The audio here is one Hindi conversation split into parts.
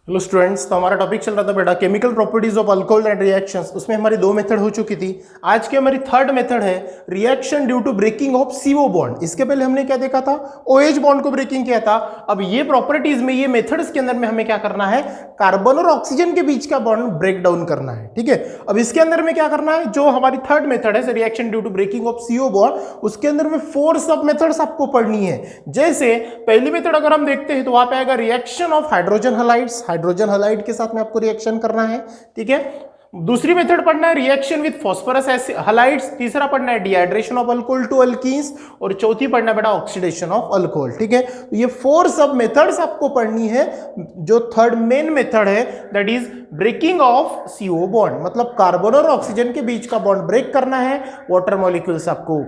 हेलो स्टूडेंट्स, तो हमारा टॉपिक चल रहा था बेटा chemical properties of alcohol and reactions. उसमें हमारी दो मेथड हो चुकी थी। आज की हमारी थर्ड मेथड है reaction due to breaking of CO bond. इसके पहले हमने क्या देखा था? OH बॉन्ड को ब्रेकिंग किया था। अब ये प्रॉपर्टीज में, ये मेथड्स के अंदर में हमें क्या करना है? कार्बन और ऑक्सीजन के बीच का बॉन्ड ब्रेक डाउन करना है। ठीक है, अब इसके अंदर में क्या करना है? जो हमारी थर्ड मेथड है reaction due to breaking of CO bond, उसके अंदर में 4 सब मेथड्स आपको पढ़नी है। जैसे पहली मेथड अगर हम देखते हैं तो वहां पे आएगा reaction of hydrogen halides. Hydrogen halide के साथ में आपको रिएक्शन करना है। ठीक है, दूसरी मेथड पढ़ना है रिएक्शन विद फास्फोरस हलाइड्स। तीसरा पढ़ना है dehydration of alcohol to alkenes. और चौथी पढ़ना है बेटा ऑक्सीडेशन ऑफ अल्कोहल। ठीक है, तो ये 4 सब मेथड्स आपको पढ़नी है। जो थर्ड मेन मेथड है that is breaking of CO bond, मतलब कार्बन और ऑक्सीजन के बीच का बॉन्ड ब्रेक करना है, वाटर मॉलिक्यूल्स आपको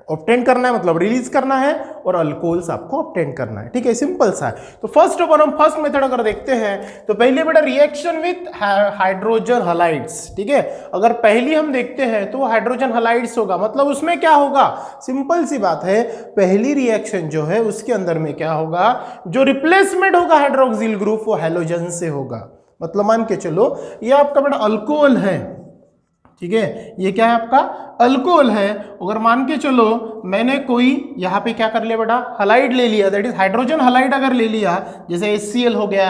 ऑब्टेन करना है, मतलब रिलीज करना है, और अल्कोहल्स आपको ऑब्टेन करना है। ठीक है, सिंपल सा है। तो फर्स्ट ऑफ ऑल हम फर्स्ट मेथड अगर देखते हैं तो पहले बेटा रिएक्शन विथ हाइड्रोजन हलाइड्स। ठीक है, अगर पहली हम देखते हैं तो हाइड्रोजन हलाइड्स होगा, मतलब उसमें क्या होगा? सिंपल सी बात है, पहली रिएक्शन जो है उसके अंदर में क्या होगा? जो रिप्लेसमेंट होगा हाइड्रोक्सिल ग्रुप वो हैलोजन से होगा। मतलब मान के चलो ये आपका बेटा अल्कोहल है। ठीक है, ये क्या है? आपका अल्कोहल है। अगर मान के चलो मैंने कोई यहाँ पे क्या कर लिया बेटा? हलाइड ले लिया, दैट इज हाइड्रोजन हलाइड अगर ले लिया, जैसे HCl हो गया,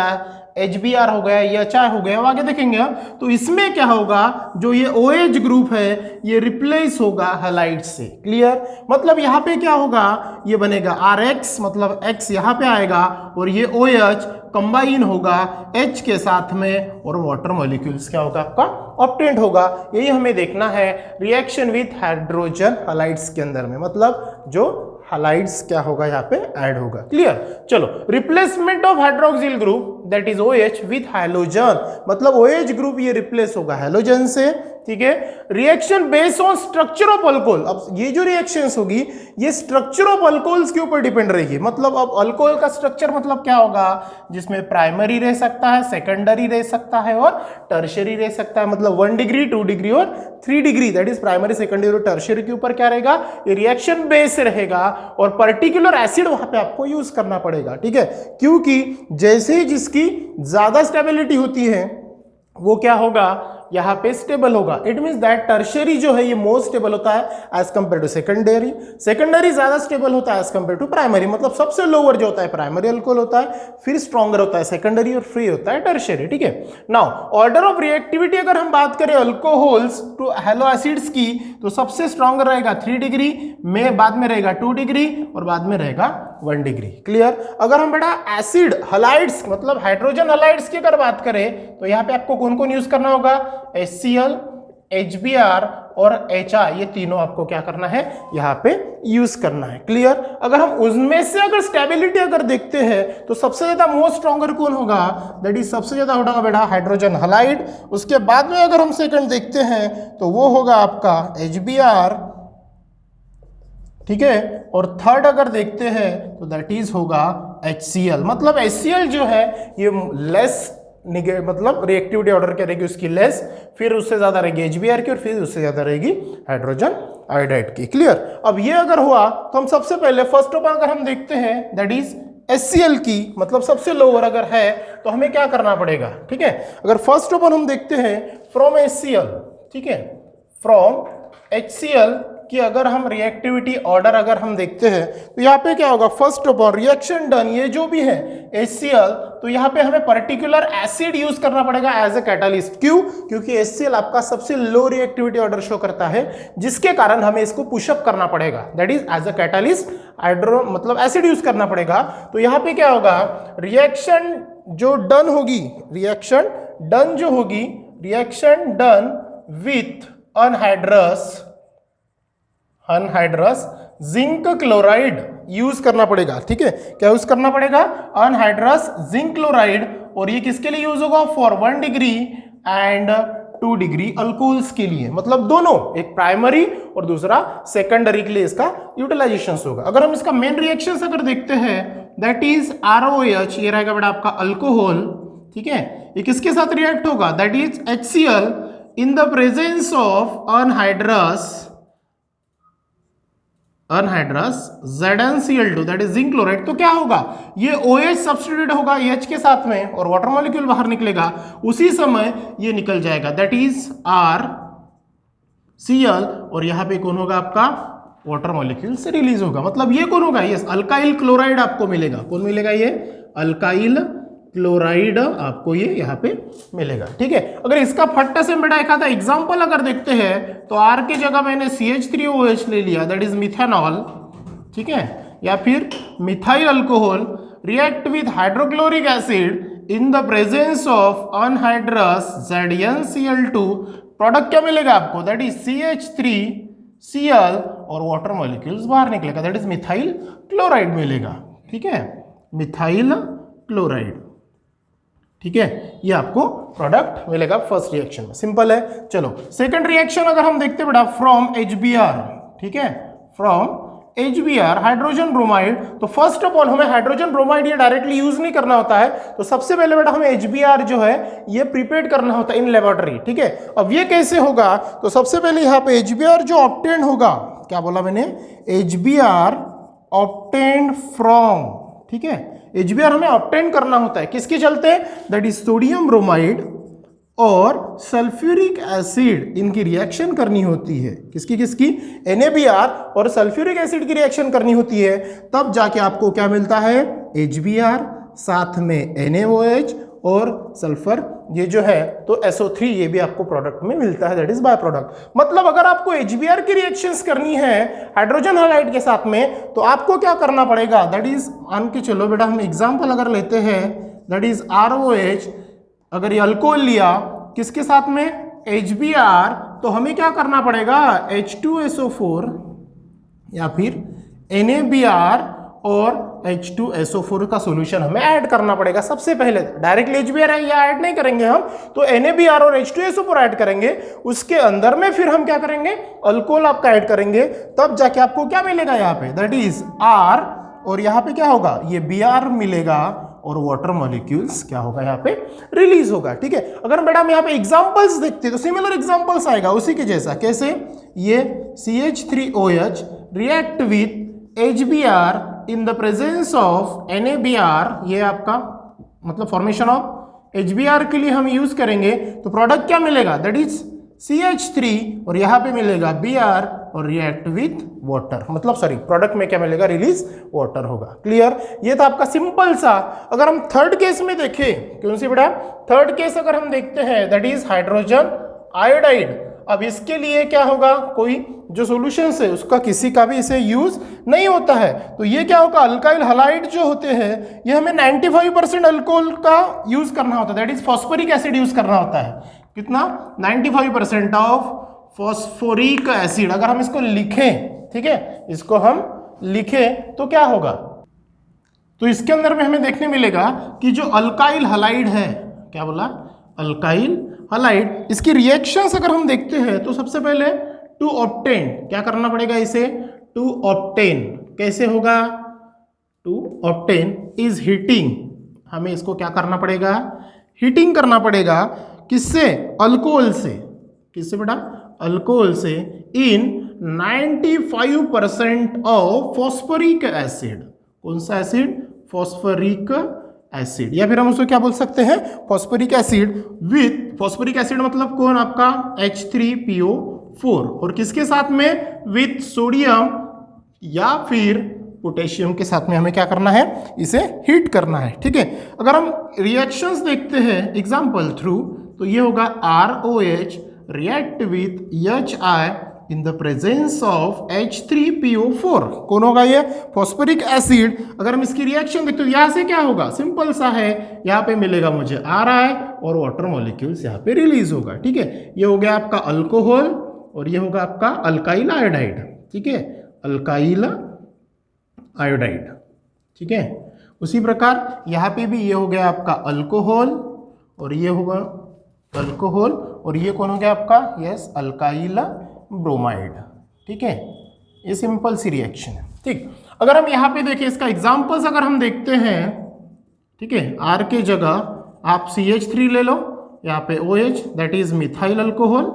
HBr हो गया, या HI हो गया, आगे देखेंगे। तो इसमें क्या होगा? जो ये OH ग्रुप है ये रिप्लेस होगा हलाइड से। क्लियर? मतलब यहाँ पे क्या होगा? ये बनेगा RX, मतलब X यहाँ पे आएगा, और ये OH कंबाइन होगा H के साथ में, और वाटर मॉलिक्यूल्स क्या होगा? आपका ऑब्टेंड होगा। यही हमें देखना है रिएक्शन विथ हाइड्रोजन हलाइड्स के अंदर में, मतलब जो हलाइड्स क्या होगा? यहाँ पे ऐड होगा। क्लियर? चलो, replacement of hydroxyl group that is OH with halogen, मतलब OH ग्रुप ये रिप्लेस होगा हाइलोजन से। ठीक है, reaction based on structure of alcohol. अब ये जो रिएक्शंस होगी ये स्ट्रक्चर ऑफ अल्कोहल्स के ऊपर डिपेंड रहेगी। मतलब अब अल्कोहल का स्ट्रक्चर मतलब क्या होगा? जिसमें प्राइमरी रह सकता है, सेकेंडरी रह सकता है, और टर्शियरी रह सकता है। मतलब 1 डिग्री, 2 डिग्री और 3 degree, that is primary, secondary और टर्शियरी के ऊपर क्या रहेगा? ये रिएक्शन बेस रहेगा, और पर्टिकुलर एसिड वहां पे आपको यूज करना पड़ेगा। ठीक है, क्योंकि जैसे ही जिसकी ज्यादा स्टेबिलिटी होती है वो क्या होगा? यहाँ पे स्टेबल होगा। इट मींस दैट टर्शियरी जो है ये मोर स्टेबल होता है as compare to secondary. Secondary ज्यादा स्टेबल होता है एज कंपेयर टू प्राइमरी, मतलब सबसे लोअर जो होता है प्राइमरी अल्कोहल होता है, फिर स्ट्रॉन्गर होता है सेकेंडरी, और फ्री होता है टर्शियरी। ठीक है, नाउ ऑर्डर ऑफ रिएक्टिविटी अगर हम बात करें अल्कोहल्स टू हैलो एसिड्स की, तो सबसे स्ट्रॉन्गर रहेगा 3 डिग्री में, बाद में रहेगा 2 डिग्री, और बाद में रहेगा 1 डिग्री। क्लियर? अगर हम बेटा एसिड हलाइड्स, मतलब हाइड्रोजन हलाइड्स की अगर बात करें तो यहाँ पे आपको कौन कौन यूज करना होगा? HCl, HBr और HI, ये तीनों आपको क्या करना है? यहाँ पे यूज करना है। क्लियर? अगर हम उनमें से अगर स्टेबिलिटी अगर देखते हैं तो सबसे ज्यादा मोस्ट स्ट्रॉन्गर कौन होगा? दैट इज सबसे ज्यादा होगा बेटा हाइड्रोजन हलाइड। उसके बाद में अगर हम सेकंड देखते हैं तो वो होगा आपका HBr। ठीक है, और थर्ड अगर देखते हैं तो दैट इज होगा HCl। मतलब HCl जो है ये लेस मतलब रिएक्टिविटी ऑर्डर क्या रहेगी उसकी? लेस, फिर उससे ज्यादा रहेगी HBr की, और फिर उससे ज्यादा रहेगी हाइड्रोजन आयोडाइड की। क्लियर? अब ये अगर हुआ तो हम सबसे पहले फर्स्ट ऑफ ऑल अगर हम देखते हैं दैट इज HCl की, मतलब सबसे लोअर अगर है तो हमें क्या करना पड़ेगा? ठीक है, अगर फर्स्ट ऑफ ऑल हम देखते हैं फ्रॉम HCl, ठीक है, फ्रॉम HCl कि अगर हम रिएक्टिविटी ऑर्डर अगर हम देखते हैं तो यहाँ पे क्या होगा? First of all reaction done, ये जो भी है HCl, तो यहाँ पे हमें पर्टिकुलर एसिड यूज करना पड़ेगा एज ए कैटालिस्ट। क्यों? क्योंकि HCl आपका सबसे लो रिएक्टिविटी ऑर्डर शो करता है, जिसके कारण हमें इसको पुशअप करना पड़ेगा, that is as a catalyst hydro, मतलब एसिड यूज करना पड़ेगा। तो यहाँ पे क्या होगा? रिएक्शन जो डन होगी, रिएक्शन डन जो होगी, reaction done with anhydrous zinc chloride use करना पड़ेगा। ठीक है, क्या यूज करना पड़ेगा? Anhydrous zinc chloride. और ये किसके लिए यूज होगा? For 1 degree and 2 degree alcohols के लिए, मतलब दोनों, एक प्राइमरी और दूसरा सेकेंडरी के लिए इसका यूटिलाइजेशन होगा। अगर हम इसका मेन रिएक्शन अगर देखते हैं दैट इज ROH, ये रहेगा बेटा आपका अल्कोहल। ठीक है, ये किसके साथ रिएक्ट होगा? That is HCl in the presence of anhydrous anhydrous ZnCl2 that is zinc chloride. तो क्या होगा, ये OH सब्स्टिट्यूट होगा H के साथ में और वाटर मॉलिक्यूल बाहर निकलेगा, उसी समय ये निकल जाएगा दैट इज RCl और यहां पे कौन होगा आपका वाटर मॉलिक्यूल से रिलीज होगा। मतलब ये कौन होगा, ये अल्काइल क्लोराइड आपको मिलेगा। कौन मिलेगा, ये अल्काइल क्लोराइड आपको ये यहाँ पे मिलेगा। ठीक है, अगर इसका फट से बेटा एक आता एग्जांपल अगर देखते हैं तो R के जगह मैंने CH3OH ले लिया दैट इज मिथेनॉल, ठीक है, या फिर methyl alcohol react with hydrochloric acid in the presence of anhydrous ZnCl2, product क्या मिलेगा आपको, दैट इज CH3Cl और वाटर मॉलिक्यूल्स बाहर निकलेगा दैट इज मिथाइल क्लोराइड मिलेगा। ठीक है, मिथाइल क्लोराइड। ठीक है, ये आपको प्रोडक्ट मिलेगा फर्स्ट रिएक्शन में। सिंपल है। चलो सेकंड रिएक्शन अगर हम देखते बेटा फ्रॉम HBr, ठीक है, फ्रॉम HBr हाइड्रोजन ब्रोमाइड। तो फर्स्ट ऑफ ऑल हमें हाइड्रोजन ब्रोमाइड ये डायरेक्टली यूज नहीं करना होता है, तो सबसे पहले बेटा हमें HBr जो है ये प्रिपेयर करना होता है इन लेबोरेटरी। ठीक है, अब ये कैसे होगा, तो सबसे पहले यहाँ पे HBr जो ऑब्टेन होगा, क्या बोला मैंने, HBr ऑब्टेन्ड फ्रॉम, ठीक है, HBr हमें ऑब्टेन करना होता है किसके चलते, दैट इज सोडियम ब्रोमाइड और सल्फ्यूरिक एसिड, इनकी रिएक्शन करनी होती है। किसकी किसकी, NaBr और सल्फ्यूरिक एसिड की रिएक्शन करनी होती है, तब जाके आपको क्या मिलता है, HBr साथ में NaOH और सल्फर ये जो है तो SO3 ये भी आपको प्रोडक्ट में मिलता है दैट इज बाय प्रोडक्ट। मतलब अगर आपको HBr की रिएक्शंस करनी है हाइड्रोजन हैलाइड के साथ में तो आपको क्या करना पड़ेगा, दैट इज मान के चलो बेटा हम एग्जांपल अगर लेते हैं दैट इज ROH, अगर ये अल्कोहल लिया किसके साथ में HBr, तो हमें क्या करना पड़ेगा H2SO4 या फिर NaBr और H2SO4 का सॉल्यूशन हमें ऐड करना पड़ेगा। सबसे पहले डायरेक्टली HBr है या ऐड नहीं करेंगे हम, तो NaBr और H2SO4 ऐड करेंगे, उसके अंदर में फिर हम क्या करेंगे, अल्कोहल आपका ऐड करेंगे, तब जाके आपको क्या मिलेगा यहाँ पे, दैट इज R और यहाँ पे क्या होगा, ये Br मिलेगा और वाटर मॉलिक्यूल्स क्या होगा यहाँ पे रिलीज होगा। ठीक है, अगर मैडम यहाँ पे एग्जांपल्स देखते तो सिमिलर एग्जांपल्स आएगा उसी के जैसा। कैसे, ये CH3OH react with HBr in the presence of NaBr, ये आपका मतलब फॉर्मेशन ऑफ HBr के लिए हम यूज करेंगे, तो प्रोडक्ट क्या मिलेगा, दैट इज CH3 और यहाँ पे मिलेगा Br और रिएक्ट विथ वाटर, मतलब सॉरी प्रोडक्ट में क्या मिलेगा, रिलीज वाटर होगा। क्लियर, ये था आपका सिंपल सा। अगर हम थर्ड केस में देखें, कौन सी बेटा, थर्ड केस अगर हम देखते हैं दैट इज हाइड्रोजन आयोडाइड। अब इसके लिए क्या होगा, कोई जो सॉल्यूशन है उसका किसी का भी इसे यूज नहीं होता है, तो ये क्या होगा, अल्काइल हलाइड जो होते हैं ये हमें 95% अल्कोहल का यूज करना होता है, that is phosphoric acid use करना होता है। कितना, 95% ऑफ फॉस्फोरिक एसिड। अगर हम इसको लिखें, ठीक है, इसको हम लिखें तो क्या होगा, तो इसके अंदर में हमें देखने मिलेगा कि जो अल्काइल हलाइड है, क्या बोला, अल्काइल हलाइड, इसकी रिएक्शंस अगर हम देखते हैं तो सबसे पहले टू ऑब्टेन, क्या करना पड़ेगा इसे, टू ऑब्टेन, कैसे होगा, टू ऑब्टेन इज हीटिंग, हमें इसको क्या करना पड़ेगा, हीटिंग करना पड़ेगा, किससे, अल्कोहल से, किससे बेटा, अल्कोहल से, इन 95% ऑफ फॉस्फोरिक एसिड। कौन सा एसिड, फॉस्फोरिक एसिड, या फिर हम उसको क्या बोल सकते हैं, phosphoric acid with, phosphoric acid मतलब कौन आपका H3PO4, और किसके साथ में, विथ सोडियम या फिर पोटेशियम के साथ में हमें क्या करना है, इसे हीट करना है। ठीक है, अगर हम रिएक्शंस देखते हैं एग्जांपल थ्रू, तो ये होगा ROH react with HI in the presence of H3PO4, कौन होगा ये, फॉस्फोरिक एसिड। अगर हम इसकी रिएक्शन देखते तो यहाँ से क्या होगा, सिंपल सा है, यहाँ पे मिलेगा मुझे RI और वाटर मॉलिक्यूल्स यहाँ पे रिलीज होगा। ठीक है, ये हो गया आपका अल्कोहल और ये होगा आपका अल्काइल आयोडाइड। ठीक है, अल्काइल आयोडाइड। ठीक है, उसी प्रकार यहाँ पे भी ये हो गया आपका अल्कोहल और ये होगा अल्कोहल और ये कौन हो गया आपका, यस, अल्काइल ब्रोमाइड। ठीक है, ये सिंपल सी रिएक्शन है। ठीक, अगर हम यहाँ पे देखें इसका एग्जांपल्स अगर हम देखते हैं, ठीक है, R के जगह आप CH3 ले लो, यहाँ पे OH that is methyl alcohol,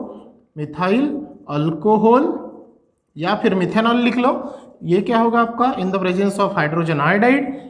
methyl alcohol या फिर मिथेनॉल लिख लो। ये क्या होगा आपका, in the presence of hydrogen iodide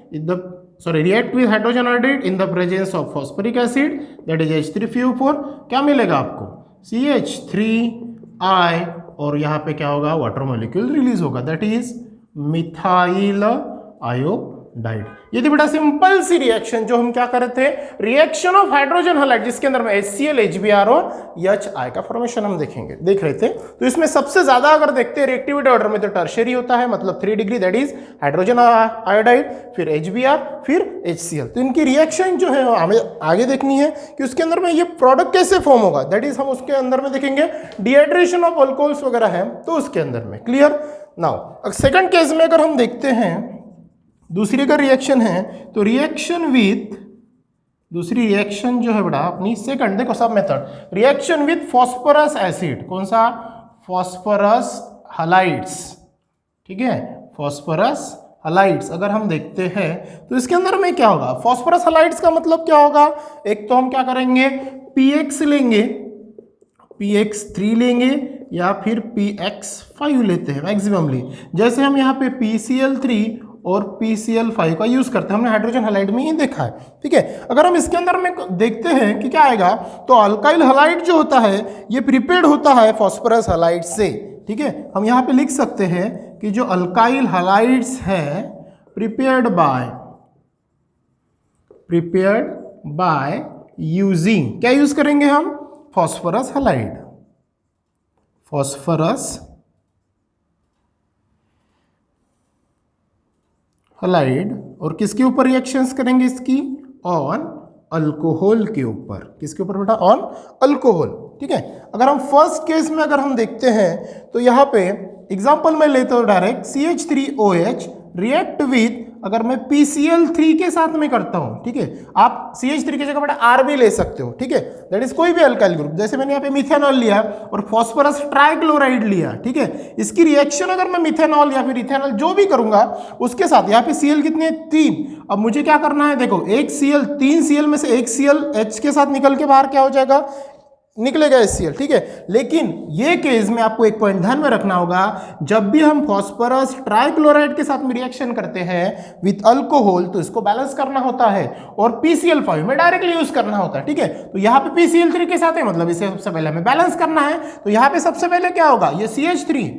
react with hydrogen iodide in the presence of phosphoric acid that is H3PO4, क्या मिलेगा आपको CH3I, और यहाँ पे क्या होगा, वाटर मॉलिक्यूल रिलीज होगा दैट इज मिथाइल आयोडाइड। ये थी बड़ा सिंपल सी रिएक्शन जो हम क्या कर रहे थे, रिएक्शन ऑफ हाइड्रोजन हैलाइड जिसके अंदर में HCl HBr और HI का फॉर्मेशन हम देख रहे थे। तो इसमें सबसे ज्यादा अगर देखते हैं रिएक्टिविटी ऑर्डर में तो टर्शियरी होता है, मतलब 3 degree that is hydrogen iodide, फिर HBr, फिर HCl। तो इनकी रिएक्शन जो है हमें आगे देखनी है कि उसके अंदर में ये प्रोडक्ट कैसे फॉर्म होगा, दैट इज हम उसके अंदर में देखेंगे डिहाइड्रेशन ऑफ अल्कोहल्स वगैरह है तो उसके अंदर में। क्लियर। नाउ सेकंड केस में अगर हम देखते हैं, दूसरी का रिएक्शन है तो रिएक्शन विथ, दूसरी रिएक्शन जो है बड़ा अपनी सेकंड, देखो सब method, reaction with phosphorous acid, कौन सा, फॉस्फोरस हलाइड्स, ठीक है, फॉस्फोरस हलाइड्स अगर हम देखते हैं तो इसके अंदर में क्या होगा, फॉस्फोरस हलाइड्स का मतलब क्या होगा, एक तो हम क्या करेंगे PX लेंगे, PX3 लेंगे या फिर PX5 लेते हैं मैक्सिममली। जैसे हम यहाँ पे PCl3 और PCl5 का यूज करते हैं, हमने हाइड्रोजन हैलाइड में ही देखा है, ठीक है। अगर हम इसके अंदर में देखते हैं कि क्या आएगा, तो अल्काइल हैलाइड जो होता है ये प्रिपेयर्ड होता है फॉस्फोरस हैलाइड से, ठीक है। हम यहाँ पे लिख सकते हैं कि जो अल्काइल हैलाइड्स है प्रिपेयर्ड बाय यूजिंग, क्या यूज करेंगे हम, फॉस्फोरस हैलाइड, फॉस्फोरस हैलाइड, और किसके ऊपर रिएक्शंस करेंगे इसकी, ऑन अल्कोहल के ऊपर, किसके ऊपर बेटा, ऑन अल्कोहल, ठीक है। अगर हम फर्स्ट केस में अगर हम देखते हैं तो यहाँ पे एग्जांपल मैं लेता हूँ डायरेक्ट CH3OH रिएक्ट विथ, अगर मैं PCl3 के साथ में करता हूं, ठीक है, आप CH3 की जगह बेटा R भी ले सकते हो, ठीक है, दैट इज कोई भी अल्काइल ग्रुप, जैसे मैंने यहाँ पे मिथेनॉल लिया और फॉस्फोरस ट्राइक्लोराइड लिया, ठीक है, इसकी रिएक्शन अगर मैं मिथेनॉल या फिर इथेनॉल जो भी करूंगा उसके साथ, यहाँ पे Cl कितने, 3, अब मुझे क्या करना है, देखो एक Cl, 3 Cl में से एक Cl H के साथ निकल के बाहर क्या हो जाएगा, निकलेगा HCl, ठीक है। लेकिन ये केस में आपको एक पॉइंट ध्यान में रखना होगा, जब भी हम फॉस्फोरस ट्राइक्लोराइड के साथ में रिएक्शन करते हैं विथ अल्कोहल तो इसको बैलेंस करना होता है और PCl5 में डायरेक्टली यूज करना होता है, ठीक है। तो यहाँ पे PCl3 के साथ है, मतलब इसे सबसे पहले हमें बैलेंस करना है, तो यहाँ पे सबसे पहले क्या होगा, ये CH3,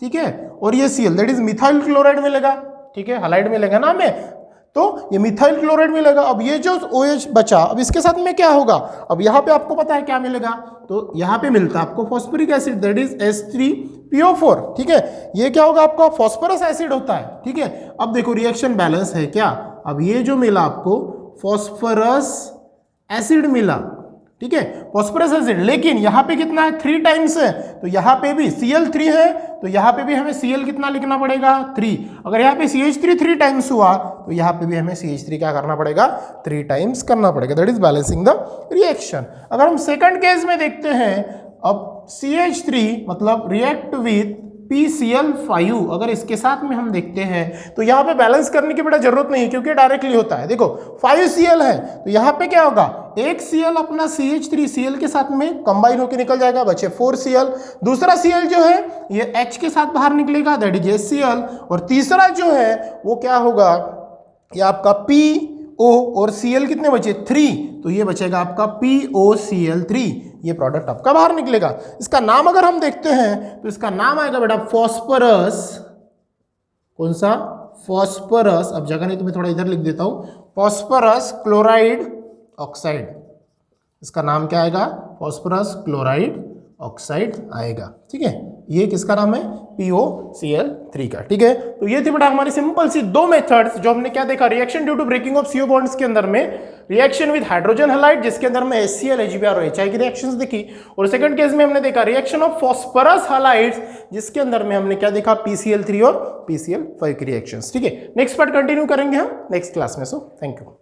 ठीक है, और ये Cl that is methyl chloride मिलेगा, ठीक है, हैलाइड मिलेगा ना हमें, तो ये मिथाइल क्लोराइड मिलेगा। अब ये जो OH बचा, अब इसके साथ में क्या होगा, अब यहाँ पे आपको पता है क्या मिलेगा, तो यहाँ पे मिलता है आपको phosphoric acid that is H3PO4, ठीक है, ये क्या होगा आपका फॉस्फोरस एसिड होता है, ठीक है। अब देखो रिएक्शन बैलेंस है क्या, अब ये जो मिला आपको फॉस्फोरस एसिड मिला, ठीक है, फॉस्फोरस एसिड, लेकिन यहाँ पे कितना है, 3 टाइम्स है, तो यहाँ पे भी Cl3 है तो यहाँ पे भी हमें Cl कितना लिखना पड़ेगा, 3। अगर यहाँ पे CH3 3 टाइम्स हुआ तो यहाँ पे भी हमें CH3 क्या करना पड़ेगा, 3 टाइम्स करना पड़ेगा, that is balancing the reaction. अगर हम सेकंड केस में देखते हैं, अब CH3 मतलब रिएक्ट विथ PCl5, अगर इसके साथ में हम देखते हैं तो यहाँ पे बैलेंस करने की बेटा जरूरत नहीं है क्योंकि डायरेक्टली होता है। देखो 5Cl है तो यहाँ पे क्या होगा, एक Cl अपना CH3Cl के साथ में कंबाइन होकर निकल जाएगा, बचे 4Cl, दूसरा Cl जो है ये H के साथ बाहर निकलेगा दैट इज HCl, और तीसरा जो है वो क्या होगा, ये आपका PO और Cl कितने बचे, 3, तो ये बचेगा आपका POCl3, ये प्रोडक्ट आपका बाहर निकलेगा। इसका नाम अगर हम देखते हैं तो इसका नाम आएगा बेटा फॉस्फोरस, कौन सा, फॉस्फोरस, अब जगह नहीं तो मैं थोड़ा इधर लिख देता हूं, फॉस्फोरस क्लोराइड ऑक्साइड, इसका नाम क्या आएगा, फॉस्फोरस क्लोराइड ऑक्साइड आएगा, ठीक है। ये किसका नाम है, POCl3 का, ठीक है। तो ये थी बेटा हमारी सिंपल सी 2 मेथड्स जो हमने क्या देखा, reaction due to breaking of CO bonds के अंदर में, रिएक्शन विद हाइड्रोजन हैलाइड जिसके अंदर में HCl HBr और HI की रिएक्शंस देखी, और सेकंड केस में हमने देखा रिएक्शन ऑफ फॉस्फोरस हैलाइड्स जिसके अंदर में हमने क्या देखा, PCl3 और PCl5 की रिएक्शंस, ठीक है। नेक्स्ट पार्ट कंटिन्यू करेंगे हम नेक्स्ट क्लास में, सो थैंक यू।